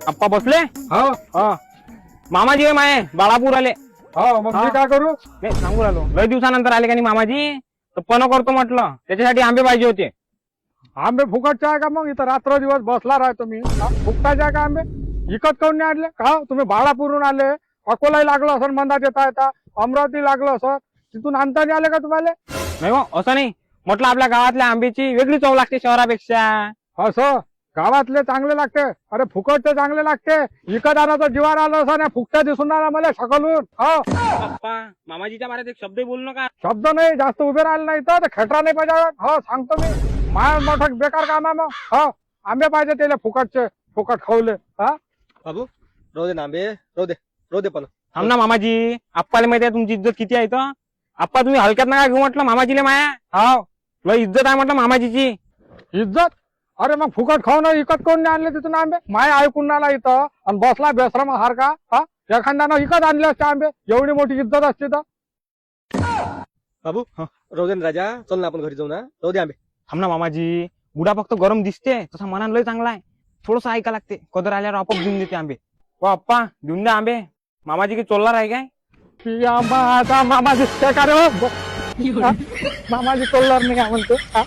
आप्पा बसले हो हा मामाजी आहे माये बाळापूर आले हो मग मी काय करू? नाही सांगू राहिलो लय दिवसानंतर आले का नाही मामाजी तर पण करतो म्हटलं त्याच्यासाठी आंबे पाहिजे होते. आंबे फुकटचे आहे का? मग इथं रात्र दिवस बसला राहतो मी. फुकटाचे आहे का आंबे? विकत काऊन नाही आणले का? तुम्ही बाळापूरून आले, अकोलाही लागलं असं मंदात येता येता, अमरावती लागलं असं, तिथून आणता नाही आले का तुम्हाला? नाही हो असं नाही म्हटलं आपल्या गावातल्या आंब्याची वेगळी चव लागते शहरापेक्षा. असं गावातले चांगले लागते? अरे फुकटचे चांगले लागते. विकत आणायचं जीवार आलं असं नाही, फुकट्या दिसून आला मला शकलून. हो पप्पा मामाजीच्या बारेत एक शब्द बोलू नका. शब्द नाही जास्त उभे राहिले नाही तर खेटरा नाही पाहिजे. हो सांगतो मी, माय मोठं बेकार काम आहे मग. हो आंबे पाहिजे त्याला फुकटचे, फुकट खावले. हा बाबू राहू दे ना आंबे, राहू दे पण. थांब ना मामाजी आप्पाला माहिती आहे तुमची इज्जत किती आहे तर. आप्पा तुम्ही हलक्यात नका घेऊ म्हटलं मामाजीले माया. हो लय इज्जत आहे म्हटलं मामाजीची. इज्जत? अरे मग फुकट खाऊ ना, विकत कोण नाही आणले तिथून आंबे? माय ऐकून आला इथं आणि बसला बेसरम सारखा. हा एखाद्यानं विकत आणले असते आंबे, एवढी मोठी इज्जत असते तर. बाबू राहू दे ना राजा, चल ना आपण घरी जाऊ ना. राहू दे आंबे. थांब ना मामाजी बुडा फक्त गरम दिसते तसा मनान लय चांगला आहे. थोडस ऐका लागते कदर आल्यावर आपोआप देऊन देते आंबे. हो आप्पा देऊन द्या आंबे. मामाजी की चोलणार आहे काय? ती आंबा आता मामाजी काय का रे हो? हा? मामाजी तोलणार नाही काय म्हणतो? हा?